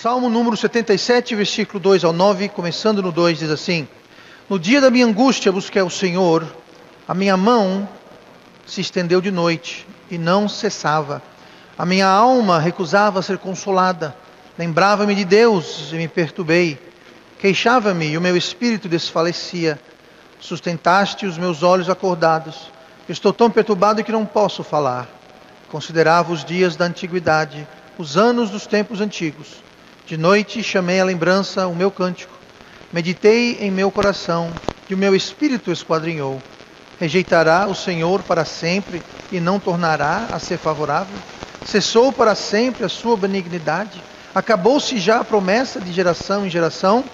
Salmo número 77, versículo 2 ao 9, começando no 2, diz assim: No dia da minha angústia busquei ao Senhor, a minha mão se estendeu de noite e não cessava. A minha alma recusava ser consolada. Lembrava-me de Deus e me perturbei. Queixava-me e o meu espírito desfalecia. Sustentaste os meus olhos acordados. Estou tão perturbado que não posso falar. Considerava os dias da antiguidade, os anos dos tempos antigos. De noite chamei à lembrança o meu cântico. Meditei em meu coração e o meu espírito esquadrinhou. Rejeitará o Senhor para sempre e não tornará a ser favorável? Cessou para sempre a sua benignidade? Acabou-se já a promessa de geração em geração?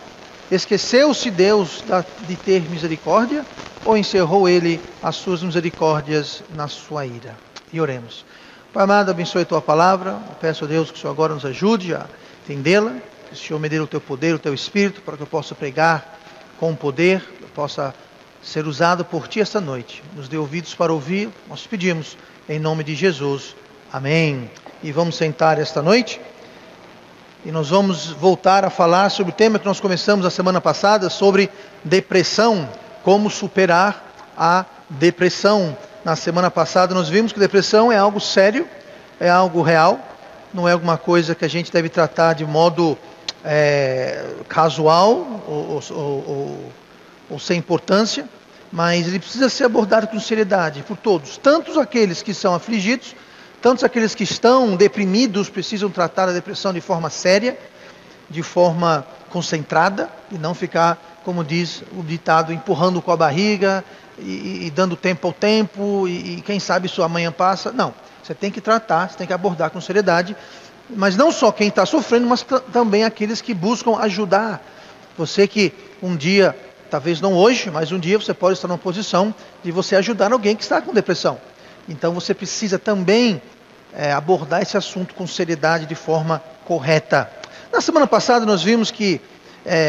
Esqueceu-se Deus de ter misericórdia? Ou encerrou Ele as suas misericórdias na sua ira? E oremos. Pai amado, abençoe a Tua palavra. Eu peço a Deus que o Senhor agora nos ajude a entendê-la. Que o Senhor me dê o Teu poder, o Teu Espírito, para que eu possa pregar com poder, que eu possa ser usado por Ti esta noite. Nos dê ouvidos para ouvir, nós pedimos, em nome de Jesus. Amém. E vamos sentar esta noite. E nós vamos voltar a falar sobre o tema que nós começamos a semana passada, sobre depressão, como superar a depressão. Na semana passada nós vimos que depressão é algo sério, é algo real, não é alguma coisa que a gente deve tratar de modo casual ou sem importância, mas ele precisa ser abordado com seriedade por todos, tantos aqueles que são afligidos, tantos aqueles que estão deprimidos precisam tratar a depressão de forma séria, de forma concentrada, e não ficar, como diz o ditado, empurrando com a barriga e dando tempo ao tempo, e quem sabe isso amanhã passa. Não, você tem que tratar, você tem que abordar com seriedade, mas não só quem está sofrendo, mas também aqueles que buscam ajudar. Você que um dia, talvez não hoje, mas um dia você pode estar numa posição de você ajudar alguém que está com depressão. Então você precisa também abordar esse assunto com seriedade, de forma correta. Na semana passada nós vimos que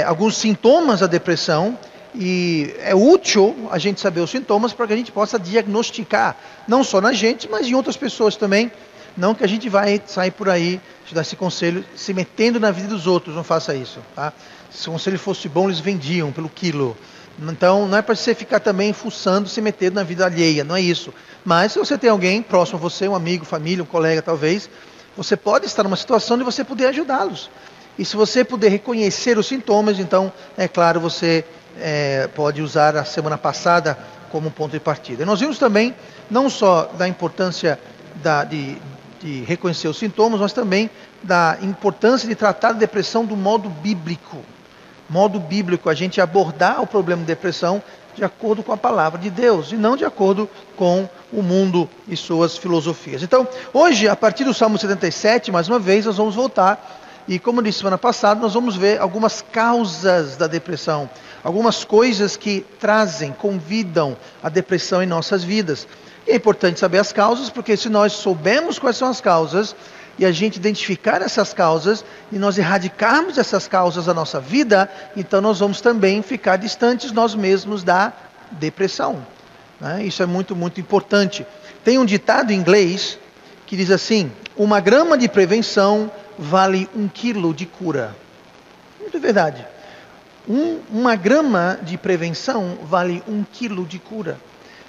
alguns sintomas da depressão, e é útil a gente saber os sintomas para que a gente possa diagnosticar, não só na gente, mas em outras pessoas também. Não que a gente vai sair por aí, te dar esse conselho, se metendo na vida dos outros, não faça isso, tá? Se o conselho fosse bom, eles vendiam pelo quilo. Então, não é para você ficar também fuçando, se metendo na vida alheia, não é isso. Mas se você tem alguém próximo a você, um amigo, família, um colega talvez, você pode estar numa situação de você poder ajudá-los. E se você puder reconhecer os sintomas, então, é claro, você pode usar a semana passada como ponto de partida. E nós vimos também, não só da importância de reconhecer os sintomas, mas também da importância de tratar a depressão do modo bíblico. Modo bíblico, a gente abordar o problema de depressão de acordo com a palavra de Deus e não de acordo com o mundo e suas filosofias. Então, hoje, a partir do Salmo 77, mais uma vez, nós vamos voltar e, como disse semana passada, nós vamos ver algumas causas da depressão, algumas coisas que trazem, convidam a depressão em nossas vidas. E é importante saber as causas, porque se nós soubermos quais são as causas, e a gente identificar essas causas, e nós erradicarmos essas causas da nossa vida, então nós vamos também ficar distantes nós mesmos da depressão. Né? Isso é muito, muito importante. Tem um ditado em inglês que diz assim: 1 grama de prevenção vale 1 quilo de cura. Muito verdade. 1 grama de prevenção vale 1 quilo de cura.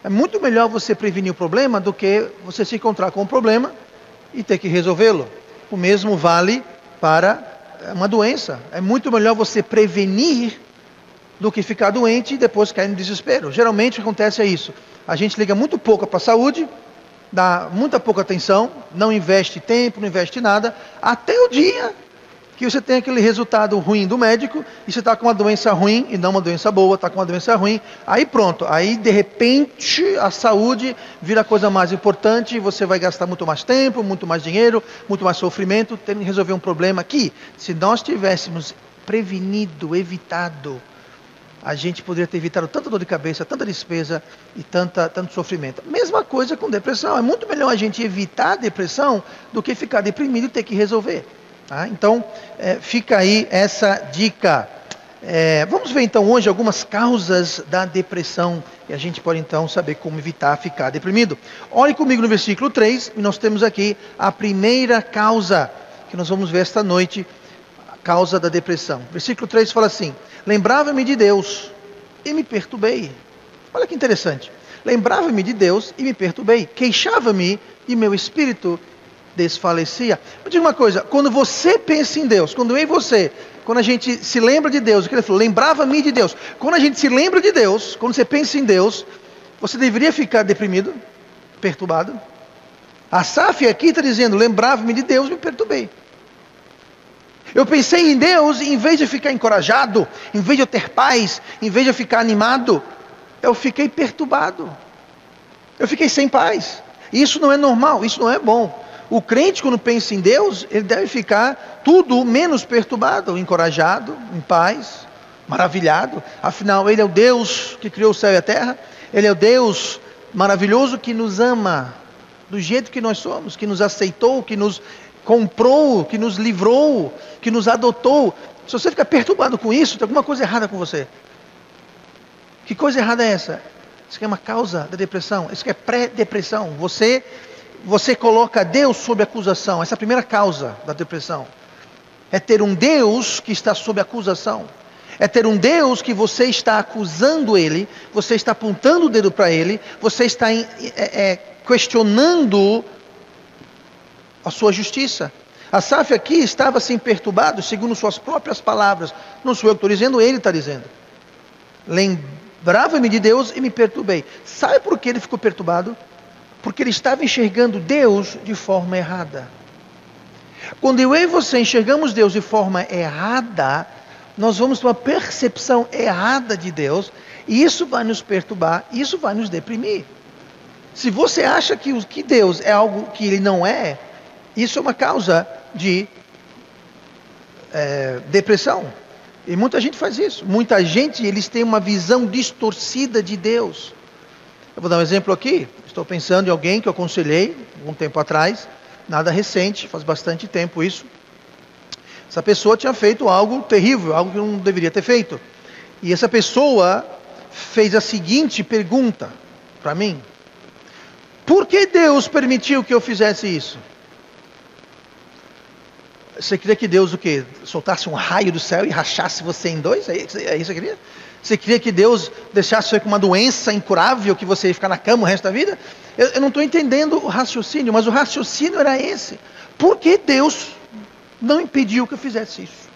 É muito melhor você prevenir o problema do que você se encontrar com o problema e ter que resolvê-lo. O mesmo vale para uma doença. É muito melhor você prevenir do que ficar doente e depois cair no desespero. Geralmente o que acontece é isso. A gente liga muito pouco para a saúde, dá muita pouca atenção, não investe tempo, não investe nada, até o dia que você tem aquele resultado ruim do médico, e você está com uma doença ruim, e não uma doença boa, está com uma doença ruim, aí pronto, aí de repente a saúde vira a coisa mais importante, e você vai gastar muito mais tempo, muito mais dinheiro, muito mais sofrimento, tendo que resolver um problema que, se nós tivéssemos prevenido, evitado, a gente poderia ter evitado tanta dor de cabeça, tanta despesa e tanto sofrimento. Mesma coisa com depressão, é muito melhor a gente evitar a depressão do que ficar deprimido e ter que resolver. Tá? Então, fica aí essa dica. Vamos ver então hoje algumas causas da depressão e a gente pode então saber como evitar ficar deprimido. Olhe comigo no versículo 3 e nós temos aqui a primeira causa que nós vamos ver esta noite. causa da depressão. Versículo 3 fala assim: lembrava-me de Deus e me perturbei. Olha que interessante. Lembrava-me de Deus e me perturbei. Queixava-me e meu espírito desfalecia. Eu digo uma coisa: quando você pensa em Deus, quando eu e você, quando a gente se lembra de Deus, o que ele falou, lembrava-me de Deus. Quando a gente se lembra de Deus, quando você pensa em Deus, você deveria ficar deprimido, perturbado. Asaf aqui está dizendo: lembrava-me de Deus e me perturbei. Eu pensei em Deus e em vez de ficar encorajado, em vez de eu ter paz, em vez de eu ficar animado, eu fiquei perturbado. Eu fiquei sem paz. Isso não é normal, isso não é bom. O crente, quando pensa em Deus, ele deve ficar tudo menos perturbado, encorajado, em paz, maravilhado. Afinal, Ele é o Deus que criou o céu e a terra. Ele é o Deus maravilhoso que nos ama do jeito que nós somos, que nos aceitou, que nos comprou, que nos livrou, que nos adotou. Se você ficar perturbado com isso, tem alguma coisa errada com você. Que coisa errada é essa? Isso aqui é uma causa da depressão. Isso aqui é pré-depressão. Você coloca Deus sob acusação. Essa é a primeira causa da depressão. É ter um Deus que está sob acusação. É ter um Deus que você está acusando Ele, você está apontando o dedo para Ele, você está questionando a sua justiça. Asaf aqui estava assim perturbado, segundo suas próprias palavras. Não sou eu que estou dizendo, ele está dizendo. Lembrava-me de Deus e me perturbei. Sabe por que ele ficou perturbado? Porque ele estava enxergando Deus de forma errada. Quando eu e você enxergamos Deus de forma errada, nós vamos ter uma percepção errada de Deus, e isso vai nos perturbar, isso vai nos deprimir. Se você acha que Deus é algo que Ele não é, isso é uma causa de depressão. E muita gente faz isso. Muita gente, eles têm uma visão distorcida de Deus. Eu vou dar um exemplo aqui. Estou pensando em alguém que eu aconselhei um tempo atrás, nada recente, faz bastante tempo isso. Essa pessoa tinha feito algo terrível, algo que não deveria ter feito. E essa pessoa fez a seguinte pergunta para mim: por que Deus permitiu que eu fizesse isso? Você queria que Deus o quê? Soltasse um raio do céu e rachasse você em dois? É isso que você queria? Você queria que Deus deixasse você com uma doença incurável, que você ia ficar na cama o resto da vida? Eu não estou entendendo o raciocínio, mas o raciocínio era esse. Por que Deus não impediu que eu fizesse isso?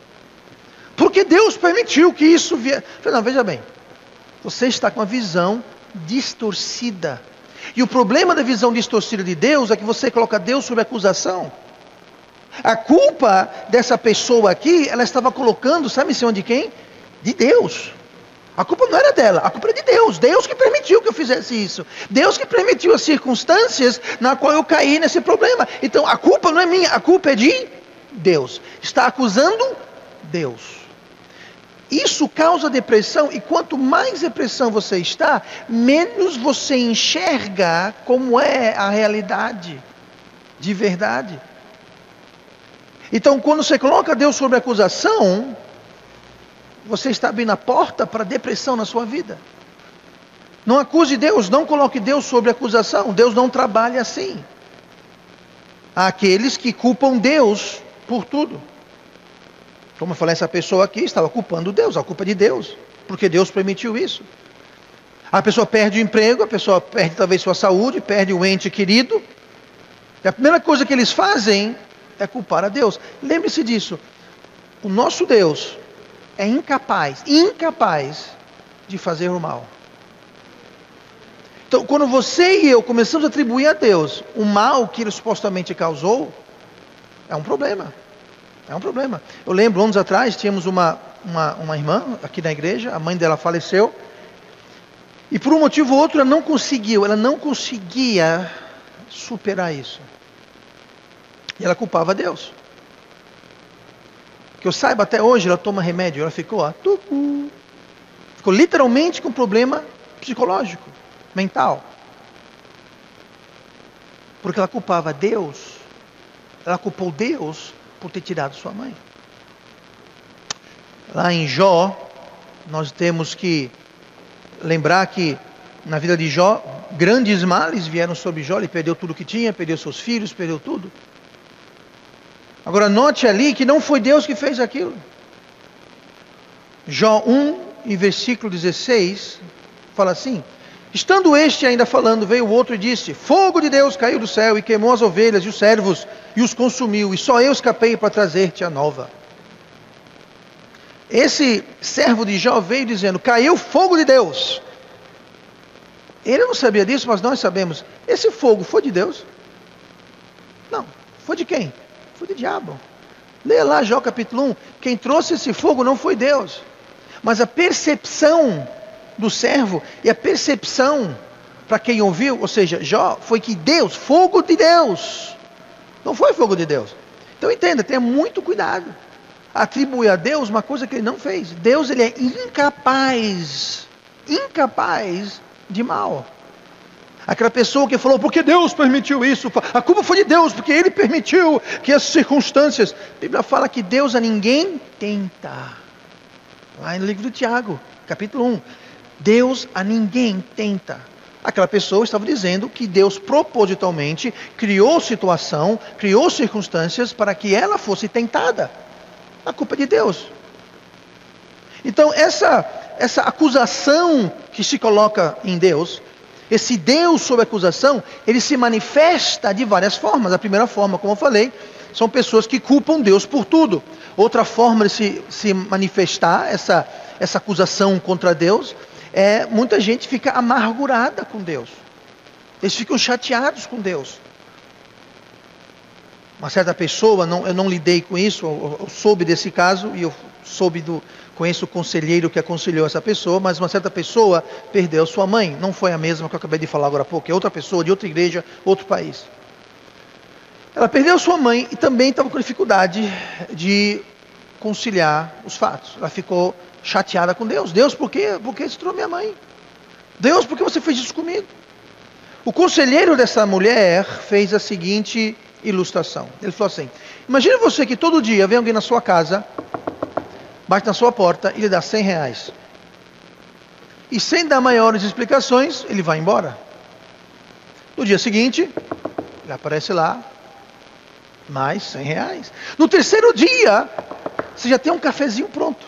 Por que Deus permitiu que isso viesse? Não, veja bem. Você está com uma visão distorcida. E o problema da visão distorcida de Deus é que você coloca Deus sob acusação. A culpa dessa pessoa aqui, ela estava colocando, sabe em cima de quem? De Deus. A culpa não era dela, a culpa era de Deus. Deus que permitiu que eu fizesse isso. Deus que permitiu as circunstâncias na qual eu caí nesse problema. Então a culpa não é minha, a culpa é de Deus. Está acusando Deus. Isso causa depressão, e quanto mais depressão você está, menos você enxerga como é a realidade de verdade. Então, quando você coloca Deus sob acusação, você está abrindo a porta para depressão na sua vida. Não acuse Deus, não coloque Deus sob acusação. Deus não trabalha assim. Há aqueles que culpam Deus por tudo. Como eu falei, essa pessoa aqui estava culpando Deus, a culpa é de Deus, porque Deus permitiu isso. A pessoa perde o emprego, a pessoa perde talvez sua saúde, perde o ente querido. E a primeira coisa que eles fazem é culpar a Deus. Lembre-se disso. O nosso Deus é incapaz de fazer o mal. Então, quando você e eu começamos a atribuir a Deus o mal que Ele supostamente causou, é um problema. É um problema. Eu lembro, anos atrás, tínhamos uma irmã aqui na igreja, a mãe dela faleceu, e por um motivo ou outro ela não conseguia superar isso. E ela culpava Deus. Que eu saiba, até hoje ela toma remédio, ela ficou literalmente com problema psicológico, mental. Porque ela culpava Deus, ela culpou Deus por ter tirado sua mãe. Lá em Jó, nós temos que lembrar que na vida de Jó, grandes males vieram sobre Jó, ele perdeu tudo que tinha, perdeu seus filhos, perdeu tudo. Agora note ali que não foi Deus que fez aquilo. Jó 1, em versículo 16, fala assim: estando este ainda falando, veio o outro e disse: fogo de Deus caiu do céu e queimou as ovelhas e os servos e os consumiu, e só eu escapei para trazer-te a nova. Esse servo de Jó veio dizendo: caiu fogo de Deus. Ele não sabia disso, mas nós sabemos. Esse fogo foi de Deus? Não. Foi de quem? Foi do diabo. Leia lá Jó capítulo 1. Quem trouxe esse fogo não foi Deus. Mas a percepção do servo e a percepção para quem ouviu, ou seja, Jó, foi que Deus, fogo de Deus, não foi fogo de Deus. Então entenda, tenha muito cuidado. Atribuir a Deus uma coisa que Ele não fez. Deus, Ele é incapaz de mal. Aquela pessoa que falou, porque Deus permitiu isso, a culpa foi de Deus, porque Ele permitiu que essas circunstâncias. A Bíblia fala que Deus a ninguém tenta. Lá no livro de Tiago, capítulo 1. Deus a ninguém tenta. Aquela pessoa estava dizendo que Deus propositalmente criou situação, criou circunstâncias para que ela fosse tentada. A culpa é de Deus. Então essa acusação que se coloca em Deus, esse Deus sob acusação, ele se manifesta de várias formas. A primeira forma, como eu falei, são pessoas que culpam Deus por tudo. Outra forma de se manifestar essa acusação contra Deus é muita gente fica amargurada com Deus. Eles ficam chateados com Deus. Uma certa pessoa, eu não lidei com isso, eu soube desse caso e eu conheço o conselheiro que aconselhou essa pessoa, mas uma certa pessoa perdeu sua mãe. Não foi a mesma que eu acabei de falar agora há pouco, é outra pessoa, de outra igreja, outro país. Ela perdeu sua mãe e também estava com dificuldade de conciliar os fatos. Ela ficou chateada com Deus. Deus, por que você trouxe minha mãe? Deus, por que você fez isso comigo? O conselheiro dessa mulher fez a seguinte ilustração. Ele falou assim: imagine você que todo dia vem alguém na sua casa, bate na sua porta e lhe dá R$100. E sem dar maiores explicações, ele vai embora. No dia seguinte, ele aparece lá, mais R$100. No terceiro dia, você já tem um cafezinho pronto.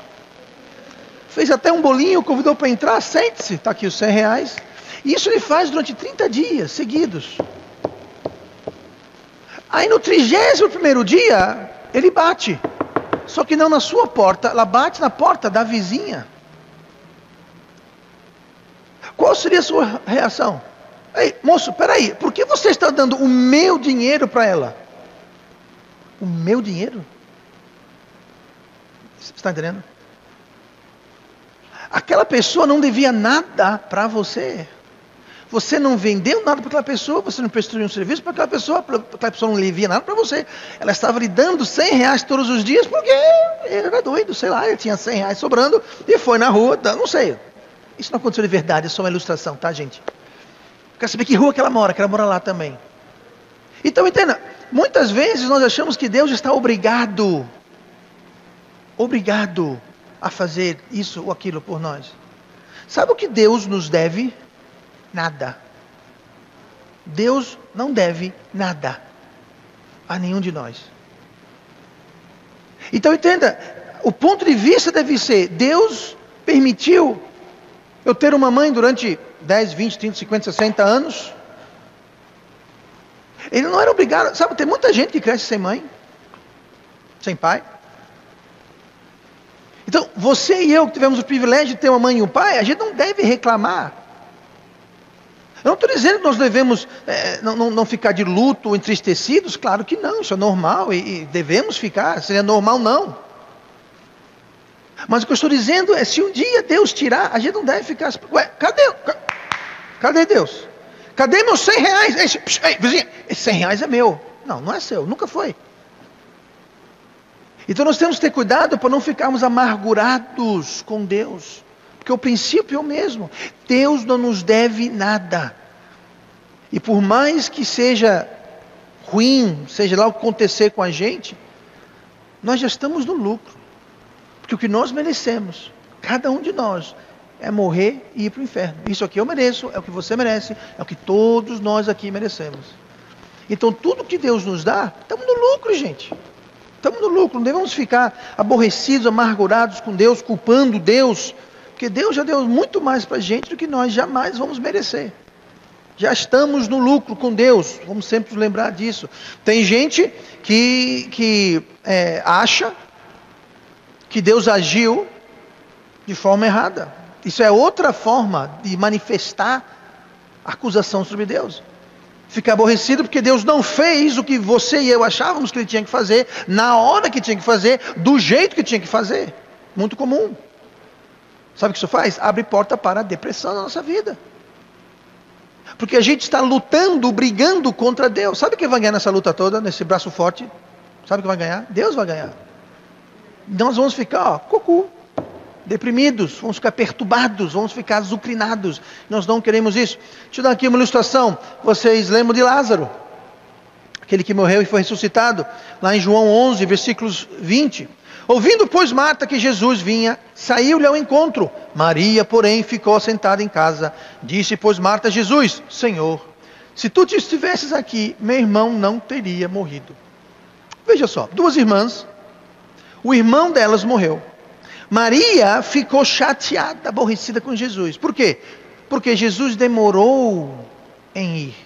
Fez até um bolinho, convidou para entrar, sente-se, está aqui os R$100. E isso ele faz durante 30 dias seguidos. Aí no 31º dia, ele bate. Só que não na sua porta, ela bate na porta da vizinha. Qual seria a sua reação? Ei, moço, peraí, por que você está dando o meu dinheiro para ela? O meu dinheiro? Você está entendendo? Aquela pessoa não devia nada para você. Você não vendeu nada para aquela pessoa, você não prestou nenhum serviço para aquela pessoa não devia nada para você. Ela estava lhe dando R$100 todos os dias porque ele era doido, sei lá, ele tinha R$100 sobrando e foi na rua, não sei. Isso não aconteceu de verdade, é só uma ilustração, tá, gente? Quer saber que rua que ela mora lá também. Então, entenda, muitas vezes nós achamos que Deus está obrigado a fazer isso ou aquilo por nós. Sabe o que Deus nos deve? Nada. Deus não deve nada a nenhum de nós. Então entenda, o ponto de vista deve ser: Deus permitiu eu ter uma mãe durante 10, 20, 30, 50, 60 anos. Ele não era obrigado. Sabe, tem muita gente que cresce sem mãe, sem pai. Então, você e eu que tivemos o privilégio de ter uma mãe e um pai, a gente não deve reclamar. Eu não estou dizendo que nós devemos não ficar de luto ou entristecidos, claro que não, isso é normal e devemos ficar, seria normal não. Mas o que eu estou dizendo é, se um dia Deus tirar, a gente não deve ficar, ué, cadê Deus? Cadê meus R$100? Ei, vizinha, esse R$100 é meu. Não é seu, nunca foi. Então nós temos que ter cuidado para não ficarmos amargurados com Deus. Porque o princípio é o mesmo. Deus não nos deve nada. E por mais que seja ruim, seja lá o que acontecer com a gente, nós já estamos no lucro. Porque o que nós merecemos, cada um de nós, é morrer e ir para o inferno. Isso aqui eu mereço, é o que você merece, é o que todos nós aqui merecemos. Então tudo que Deus nos dá, estamos no lucro, gente. Estamos no lucro, não devemos ficar aborrecidos, amargurados com Deus, culpando Deus, porque Deus já deu muito mais para a gente do que nós jamais vamos merecer. Já estamos no lucro com Deus, vamos sempre lembrar disso. Tem gente que acha que Deus agiu de forma errada. Isso é outra forma de manifestar acusação sobre Deus. Ficar aborrecido porque Deus não fez o que você e eu achávamos que Ele tinha que fazer, na hora que tinha que fazer, do jeito que tinha que fazer. Muito comum. Sabe o que isso faz? Abre porta para a depressão na nossa vida. Porque a gente está lutando, brigando contra Deus. Sabe quem vai ganhar nessa luta toda, nesse braço forte? Sabe quem vai ganhar? Deus vai ganhar. Nós vamos ficar, deprimidos, vamos ficar perturbados, vamos ficar azucrinados. Nós não queremos isso. Deixa eu dar aqui uma ilustração. Vocês lembram de Lázaro? Aquele que morreu e foi ressuscitado. Lá em João 11, versículos 20. Ouvindo, pois, Marta que Jesus vinha, saiu-lhe ao encontro. Maria, porém, ficou sentada em casa. Disse, pois, Marta a Jesus, Senhor, se tu estivesses aqui, meu irmão não teria morrido. Veja só, duas irmãs, o irmão delas morreu. Maria ficou chateada, aborrecida com Jesus. Por quê? Porque Jesus demorou em ir.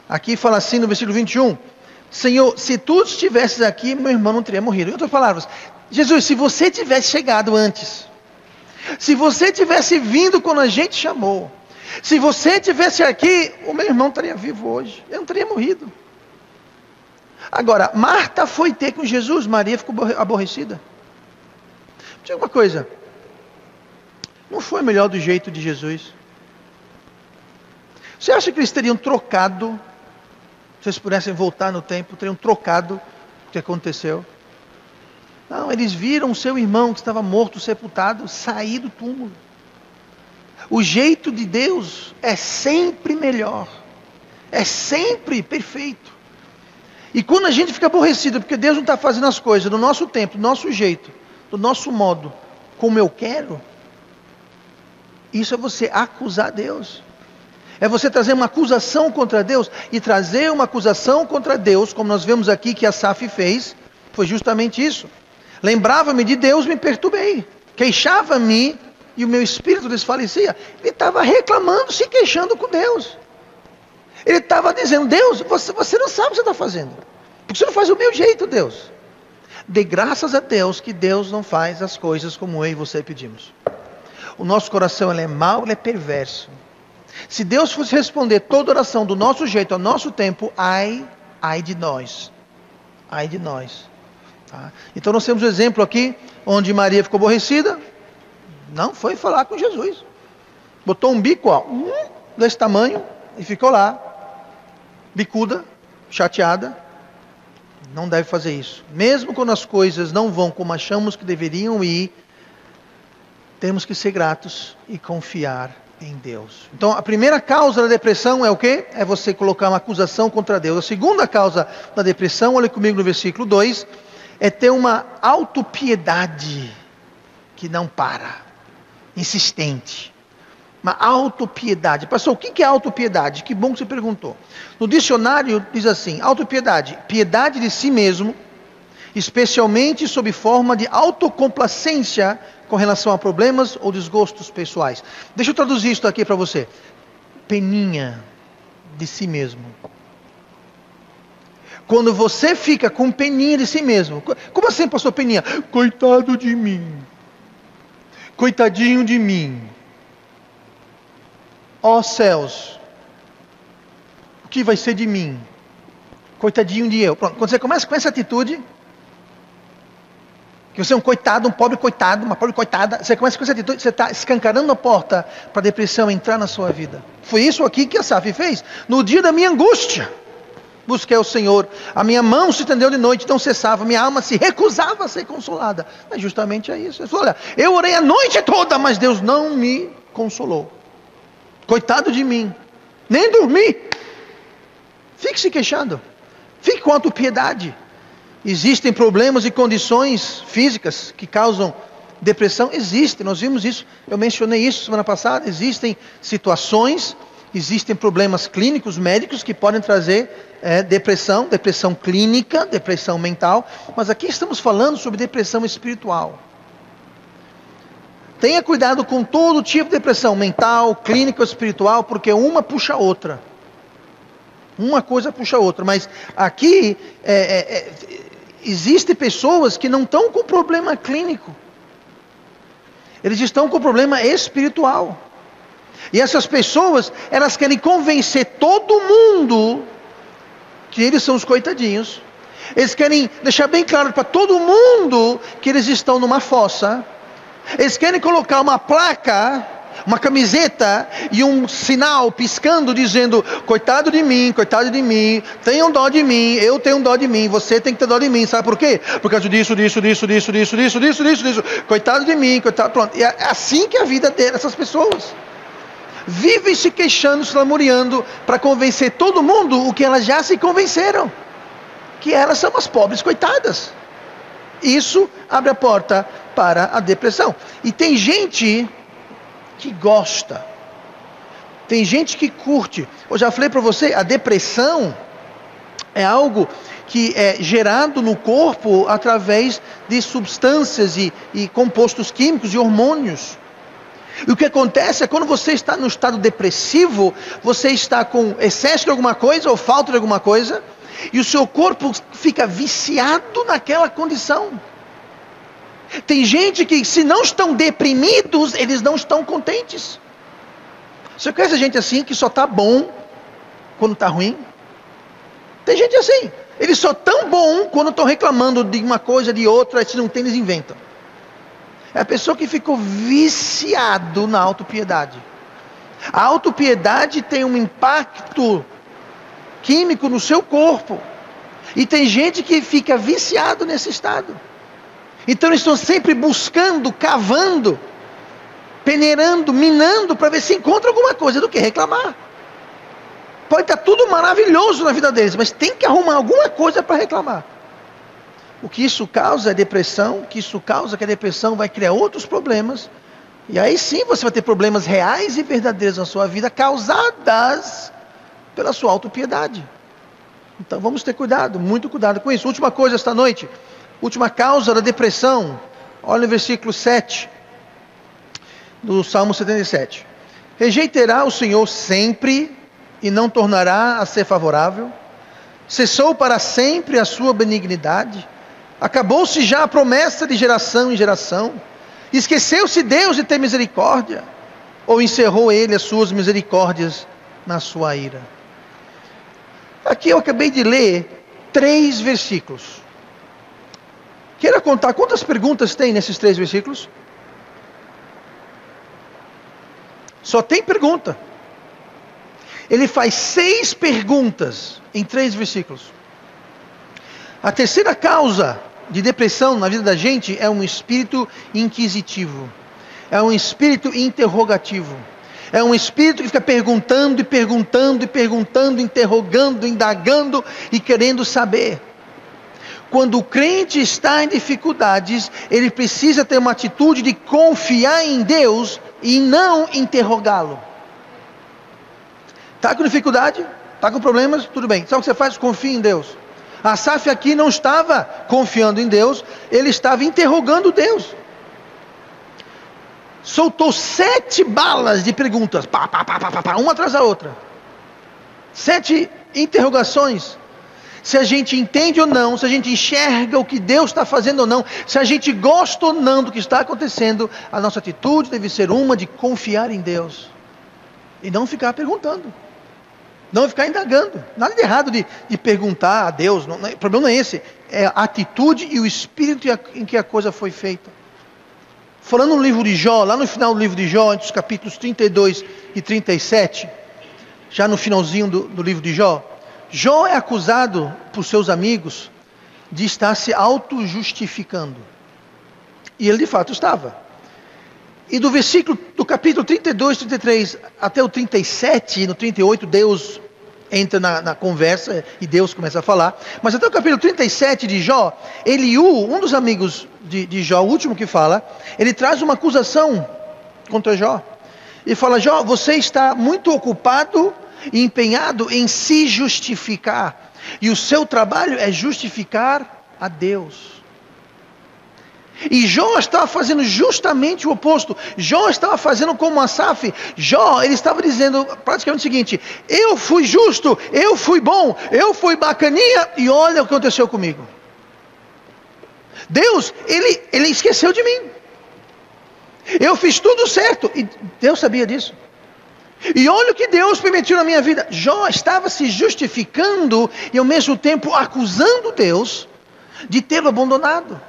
Aqui fala assim no versículo 21. Senhor, se tu estivesses aqui, meu irmão não teria morrido. Em outras palavras, Jesus, se você tivesse chegado antes, se você tivesse vindo quando a gente chamou, se você tivesse aqui, o meu irmão estaria vivo hoje. Ele não teria morrido. Agora, Marta foi ter com Jesus, Maria ficou aborrecida. Diga uma coisa, não foi melhor do jeito de Jesus? Você acha que eles teriam trocado, se eles pudessem voltar no tempo, teriam trocado o que aconteceu? Não, eles viram o seu irmão que estava morto, sepultado, sair do túmulo. O jeito de Deus é sempre melhor, é sempre perfeito. E quando a gente fica aborrecido, porque Deus não está fazendo as coisas do nosso tempo, do nosso jeito, do nosso modo, como eu quero, isso é você acusar Deus. É você trazer uma acusação contra Deus. E trazer uma acusação contra Deus, como nós vemos aqui que Asaf fez, foi justamente isso. Lembrava-me de Deus, me perturbei. Queixava-me e o meu espírito desfalecia. Ele estava reclamando, se queixando com Deus. Ele estava dizendo, Deus, você não sabe o que você está fazendo. Porque você não faz o meu jeito, Deus. Dê graças a Deus que Deus não faz as coisas como eu e você pedimos. O nosso coração ele é mau, ele é perverso. Se Deus fosse responder toda oração do nosso jeito, ao nosso tempo, ai de nós. Ai de nós. Tá? Então nós temos um exemplo aqui, onde Maria ficou aborrecida, não foi falar com Jesus. Botou um bico, desse tamanho, e ficou lá, bicuda, chateada. Não deve fazer isso. Mesmo quando as coisas não vão como achamos que deveriam ir, temos que ser gratos e confiar em Deus. Então, a primeira causa da depressão é o quê? É você colocar uma acusação contra Deus. A segunda causa da depressão, olha comigo no versículo 2, é ter uma autopiedade que não para, insistente. Uma autopiedade. Pastor, o que é autopiedade? Que bom que você perguntou. No dicionário diz assim, autopiedade, piedade de si mesmo, especialmente sob forma de autocomplacência com relação a problemas ou desgostos pessoais. Deixa eu traduzir isso aqui para você. Peninha de si mesmo. Quando você fica com peninha de si mesmo. Como assim, pastor, peninha? Coitado de mim. Coitadinho de mim. Ó céus, o que vai ser de mim? Coitadinho de eu. Pronto, quando você começa com essa atitude, que você é um coitado, um pobre coitado, uma pobre coitada, você começa com essa atitude, você está escancarando a porta para a depressão entrar na sua vida. Foi isso aqui que Asaf fez. No dia da minha angústia, busquei o Senhor, a minha mão se estendeu de noite, não cessava, minha alma se recusava a ser consolada. Mas justamente é isso. Ele falou, olha, eu orei a noite toda, mas Deus não me consolou. Coitado de mim, nem dormi. Fique se queixando, fique com autopiedade. Existem problemas e condições físicas que causam depressão? Existem, nós vimos isso, eu mencionei isso semana passada. Existem situações Existem problemas clínicos, médicos, que podem trazer depressão, depressão clínica, depressão mental. Mas aqui estamos falando sobre depressão espiritual. Tenha cuidado com todo tipo de depressão, mental, clínica ou espiritual, porque uma puxa a outra. Uma coisa puxa a outra. Mas aqui, existem pessoas que não estão com problema clínico. Eles estão com problema espiritual. E essas pessoas, elas querem convencer todo mundo que eles são os coitadinhos. Eles querem deixar bem claro para todo mundo que eles estão numa fossa. Eles querem colocar uma placa, uma camiseta e um sinal piscando dizendo: coitado de mim, tenham dó de mim, eu tenho dó de mim, você tem que ter dó de mim. Sabe por quê? Por causa disso. Coitado de mim, pronto. E é assim que é a vida dessas pessoas. Vivem se queixando, se lamuriando para convencer todo mundo o que elas já se convenceram, que elas são as pobres coitadas. Isso abre a porta para a depressão. E tem gente que gosta, tem gente que curte. Eu já falei para você, a depressão é algo que é gerado no corpo através de substâncias e compostos químicos e hormônios. E o que acontece é quando você está no estado depressivo, você está com excesso de alguma coisa ou falta de alguma coisa, e o seu corpo fica viciado naquela condição. Tem gente que, se não estão deprimidos, eles não estão contentes. Você conhece gente assim que só está bom quando está ruim? Tem gente assim, eles só estão bom quando estão reclamando de uma coisa, de outra, se não tem, eles inventam. É a pessoa que ficou viciado na autopiedade. A autopiedade tem um impacto químico no seu corpo. E tem gente que fica viciado nesse estado. Então eles estão sempre buscando, cavando, peneirando, minando para ver se encontra alguma coisa do que reclamar. Pode estar tudo maravilhoso na vida deles, mas tem que arrumar alguma coisa para reclamar. O que isso causa é depressão, o que isso causa é que a depressão vai criar outros problemas. E aí sim você vai ter problemas reais e verdadeiros na sua vida, causadas pela sua autopiedade. Então vamos ter cuidado, muito cuidado com isso. Última coisa esta noite, última causa da depressão. Olha no versículo 7, do Salmo 77. Rejeitará o Senhor sempre e não tornará a ser favorável? Cessou para sempre a sua benignidade? Acabou-se já a promessa de geração em geração? Esqueceu-se Deus de ter misericórdia? Ou encerrou Ele as suas misericórdias na sua ira? Aqui eu acabei de ler 3 versículos. Quero contar quantas perguntas tem nesses 3 versículos? Só tem pergunta. Ele faz 6 perguntas em 3 versículos. A terceira causa de depressão na vida da gente é um espírito inquisitivo. É um espírito interrogativo. É um espírito que fica perguntando e perguntando e perguntando, interrogando, indagando e querendo saber. Quando o crente está em dificuldades, ele precisa ter uma atitude de confiar em Deus e não interrogá-lo. Está com dificuldade? Está com problemas? Tudo bem. Sabe o que você faz? Confia em Deus. Asaf aqui não estava confiando em Deus, ele estava interrogando Deus. Soltou 7 balas de perguntas, uma atrás da outra. 7 interrogações. Se a gente entende ou não, se a gente enxerga o que Deus está fazendo ou não, se a gente gosta ou não do que está acontecendo, a nossa atitude deve ser uma de confiar em Deus. E não ficar perguntando. Não ficar indagando. Nada de errado de perguntar a Deus. O problema não é esse. É a atitude e o espírito em que a coisa foi feita. Falando no livro de Jó, lá no final do livro de Jó, entre os capítulos 32 e 37, já no finalzinho do livro de Jó, Jó é acusado por seus amigos de estar se auto-justificando. E ele de fato estava. E do capítulo 32, 33 até o 37, no 38, Deus entra na conversa e Deus começa a falar. Mas até o capítulo 37 de Jó, Eliú, um dos amigos de Jó, o último que fala, ele traz uma acusação contra Jó. E fala: Jó, você está muito ocupado e empenhado em se justificar. E o seu trabalho é justificar a Deus. E Jó estava fazendo justamente o oposto. Jó estava fazendo como Asaf. Jó, ele estava dizendo praticamente o seguinte: eu fui justo, eu fui bom, eu fui bacaninha, e olha o que aconteceu comigo. Deus, ele esqueceu de mim. Eu fiz tudo certo, e Deus sabia disso. E olha o que Deus permitiu na minha vida. Jó estava se justificando e ao mesmo tempo acusando Deus de tê-lo abandonado.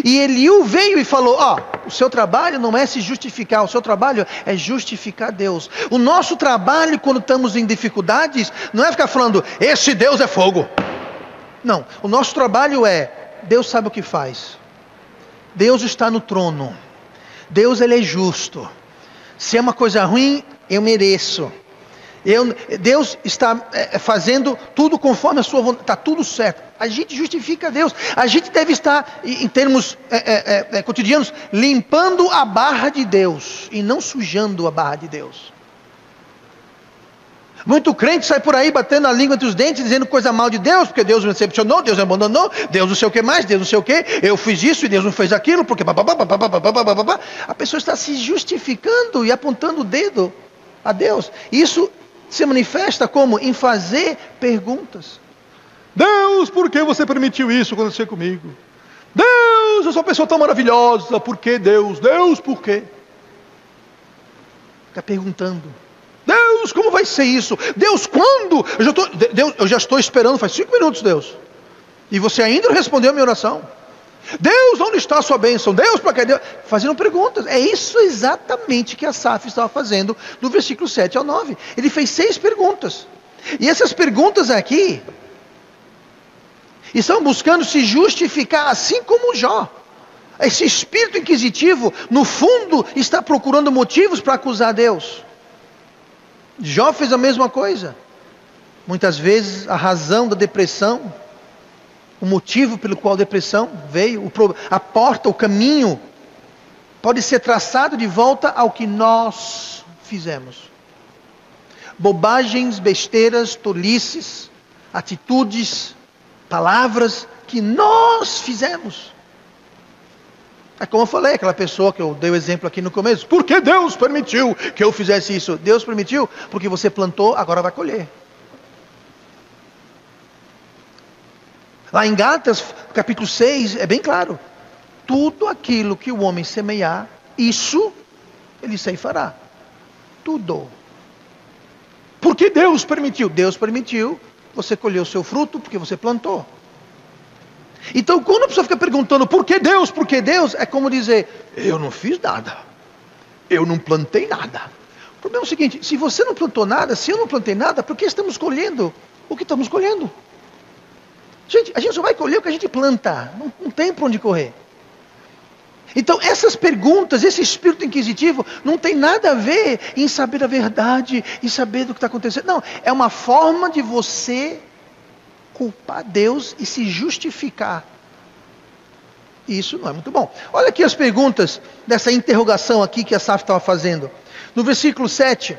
E Eliú veio e falou: o seu trabalho não é se justificar, o seu trabalho é justificar Deus. O nosso trabalho quando estamos em dificuldades não é ficar falando: esse Deus é fogo. Não, o nosso trabalho é: Deus sabe o que faz. Deus está no trono. Deus, ele é justo. Se é uma coisa ruim, eu mereço. Deus está fazendo tudo conforme a sua vontade, está tudo certo. A gente justifica Deus. A gente deve estar, em termos cotidianos, limpando a barra de Deus e não sujando a barra de Deus. Muito crente sai por aí batendo a língua entre os dentes, dizendo coisa mal de Deus, porque Deus me decepcionou, Deus me abandonou, Deus não sei o que mais, Deus não sei o que, eu fiz isso e Deus não fez aquilo, porque a pessoa está se justificando e apontando o dedo a Deus. Isso se manifesta como? Em fazer perguntas. Deus, por que você permitiu isso acontecer comigo? Deus, eu sou uma pessoa tão maravilhosa, por que Deus? Deus, por quê? Fica perguntando. Deus, como vai ser isso? Deus, quando? Eu já estou esperando faz 5 minutos, Deus. E você ainda não respondeu a minha oração. Deus, onde está a sua bênção? Deus, para que Deus? Fazendo perguntas. É isso exatamente que Asaf estava fazendo do versículo 7 ao 9. Ele fez 6 perguntas. E essas perguntas aqui estão buscando se justificar, assim como Jó. Esse espírito inquisitivo, no fundo, está procurando motivos para acusar Deus. Jó fez a mesma coisa. Muitas vezes a razão da depressão, o motivo pelo qual a depressão veio, a porta, o caminho, pode ser traçado de volta ao que nós fizemos. Bobagens, besteiras, tolices, atitudes, palavras que nós fizemos. É como eu falei, aquela pessoa que eu dei o exemplo aqui no começo. Por que Deus permitiu que eu fizesse isso? Deus permitiu porque você plantou, agora vai colher. Lá em Gálatas, capítulo 6, é bem claro. Tudo aquilo que o homem semear, isso ele ceifará. Tudo. Por que Deus permitiu? Deus permitiu, você colheu o seu fruto porque você plantou. Então, quando a pessoa fica perguntando por que Deus, é como dizer: eu não fiz nada, eu não plantei nada. O problema é o seguinte: se você não plantou nada, se eu não plantei nada, por que estamos colhendo o que estamos colhendo? Gente, a gente só vai colher o que a gente planta, não tem para onde correr. Então, essas perguntas, esse espírito inquisitivo, não tem nada a ver em saber a verdade, em saber do que está acontecendo. Não, é uma forma de você culpar Deus e se justificar. Isso não é muito bom. Olha aqui as perguntas dessa interrogação aqui que Asaf estava fazendo. No versículo 7,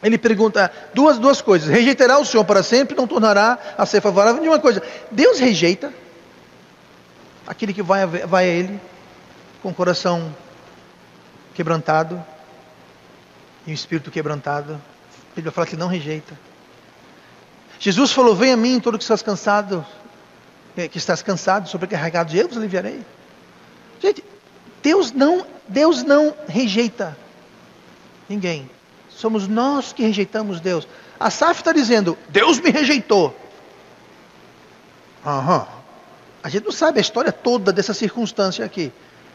ele pergunta duas coisas. Rejeitará o Senhor para sempre, não tornará a ser favorável. De uma coisa, Deus rejeita aquele que vai a Ele com o coração quebrantado e o espírito quebrantado. Ele vai falar que não rejeita. Jesus falou: vem a mim todo que estás cansado, sobrecarregado, e eu vos aliviarei. Gente, Deus não rejeita ninguém. Somos nós que rejeitamos Deus. Asaf está dizendo: Deus me rejeitou. A gente não sabe a história toda dessa circunstância aqui.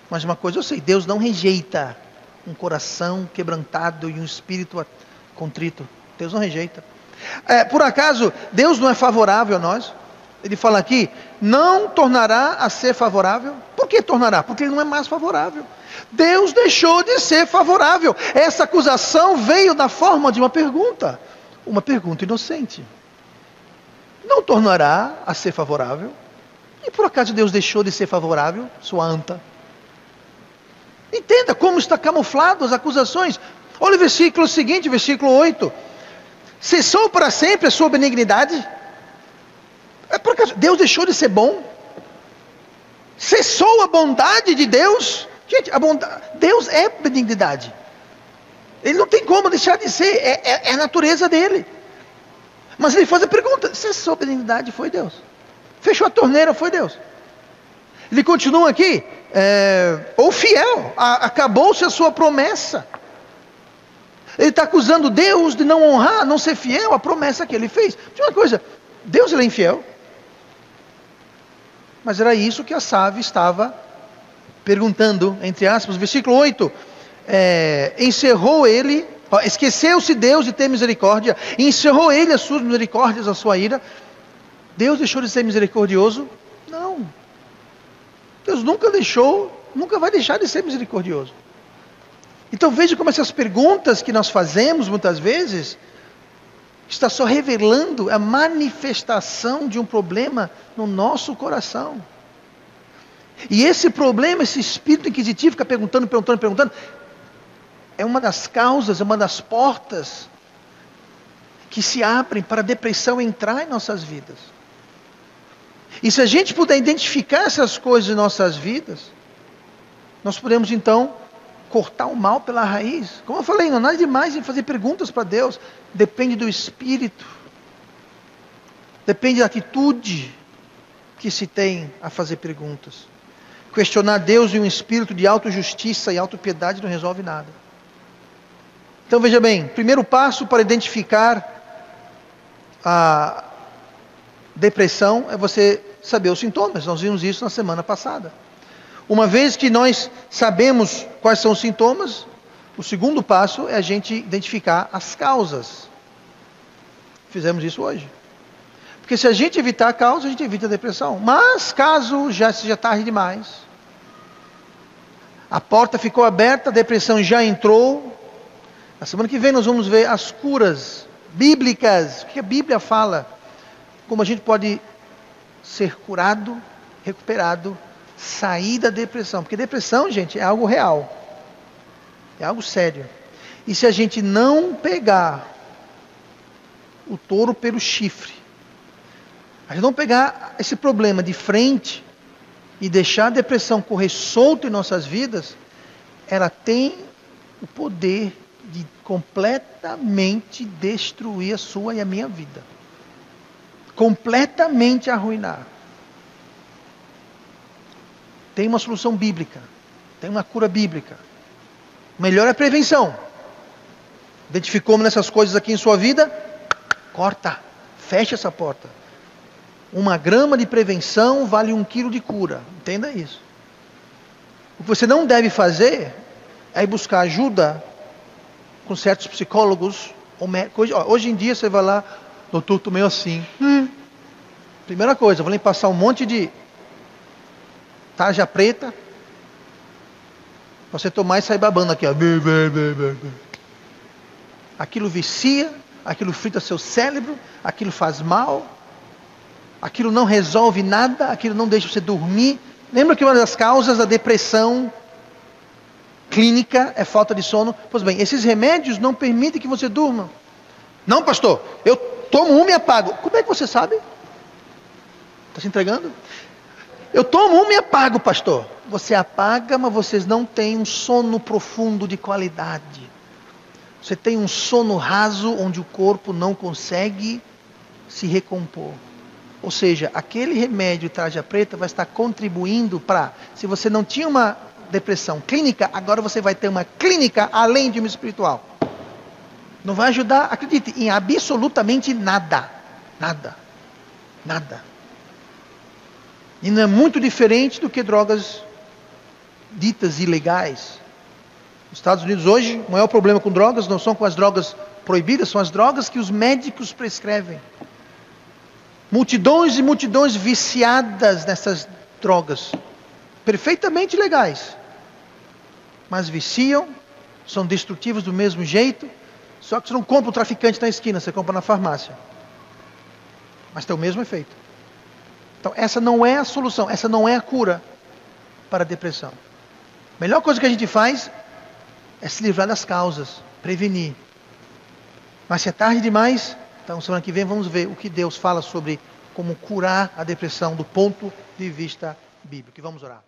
Mas uma coisa eu sei: Deus não rejeita um coração quebrantado e um espírito contrito. Deus não rejeita. Por acaso Deus não é favorável a nós? Ele fala aqui: não tornará a ser favorável. Por que tornará? Porque ele não é mais favorável. Deus deixou de ser favorável. Essa acusação veio na forma de uma pergunta inocente. Não tornará a ser favorável? E por acaso Deus deixou de ser favorável? Sua anta. Entenda como está camuflado as acusações. Olha o versículo seguinte, versículo 8. Cessou para sempre a sua benignidade? É por acaso Deus deixou de ser bom? Cessou a bondade de Deus? Gente, Deus é benignidade. Ele não tem como deixar de ser, é a natureza dele. Mas ele faz a pergunta: cessou a benignidade? Foi Deus. Fechou a torneira? Foi Deus. Ele continua aqui, ou fiel, acabou-se a sua promessa. Ele está acusando Deus de não honrar, não ser fiel à promessa que ele fez. Diz uma coisa, Deus ele é infiel. Mas era isso que a Save estava perguntando, entre aspas, versículo 8. Encerrou ele, esqueceu-se Deus de ter misericórdia, encerrou ele as suas misericórdias, a sua ira. Deus deixou de ser misericordioso? Não. Deus nunca deixou, nunca vai deixar de ser misericordioso. Então veja como essas perguntas que nós fazemos muitas vezes está só revelando a manifestação de um problema no nosso coração. E esse problema, esse espírito inquisitivo fica perguntando, é uma das causas, é uma das portas que se abrem para a depressão entrar em nossas vidas. E se a gente puder identificar essas coisas em nossas vidas, nós podemos então cortar o mal pela raiz. Como eu falei, não há nada demais em fazer perguntas para Deus. Depende do espírito. Depende da atitude que se tem a fazer perguntas. Questionar Deus em um espírito de autojustiça e autopiedade não resolve nada. Então veja bem, primeiro passo para identificar a depressão é você saber os sintomas. Nós vimos isso na semana passada. Uma vez que nós sabemos quais são os sintomas, o segundo passo é a gente identificar as causas. Fizemos isso hoje. Porque se a gente evitar a causa, a gente evita a depressão. Mas caso já seja tarde demais, a porta ficou aberta, a depressão já entrou. Na semana que vem nós vamos ver as curas bíblicas, o que a Bíblia fala, como a gente pode ser curado, recuperado, sair da depressão. Porque depressão, gente, é algo real. É algo sério. E se a gente não pegar o touro pelo chifre, a gente não pegar esse problema de frente e deixar a depressão correr solto em nossas vidas, ela tem o poder de completamente destruir a sua e a minha vida. Completamente arruinar. Tem uma solução bíblica, tem uma cura bíblica. Melhor é a prevenção. Identificou nessas coisas aqui em sua vida? Corta, fecha essa porta. 1 grama de prevenção vale 1 quilo de cura. Entenda isso. O que você não deve fazer é ir buscar ajuda com certos psicólogos. Hoje em dia você vai lá, doutor, estou meio assim. Primeira coisa, vou lhe passar um monte de tarja preta, você tomar e sair babando aqui, ó. Aquilo vicia, aquilo frita seu cérebro, aquilo faz mal, aquilo não resolve nada, aquilo não deixa você dormir. Lembra que uma das causas da depressão clínica é falta de sono? Pois bem, esses remédios não permitem que você durma. Não, pastor, eu tomo um e apago. Como é que você sabe? Está se entregando? Eu tomo um e apago, pastor. Você apaga, mas vocês não têm um sono profundo de qualidade. Você tem um sono raso onde o corpo não consegue se recompor. Ou seja, aquele remédio tarja preta vai estar contribuindo para, se você não tinha uma depressão clínica, agora você vai ter uma clínica além de uma espiritual. Não vai ajudar, acredite, em absolutamente nada. Nada. Nada. E não é muito diferente do que drogas ditas ilegais. Nos Estados Unidos hoje, o maior problema com drogas não são com as drogas proibidas, são as drogas que os médicos prescrevem. Multidões e multidões viciadas nessas drogas, perfeitamente legais, mas viciam, são destrutivas do mesmo jeito, só que você não compra o traficante na esquina, você compra na farmácia. Mas tem o mesmo efeito. Então essa não é a solução, essa não é a cura para a depressão. A melhor coisa que a gente faz é se livrar das causas, prevenir. Mas se é tarde demais, então semana que vem vamos ver o que Deus fala sobre como curar a depressão do ponto de vista bíblico. E vamos orar.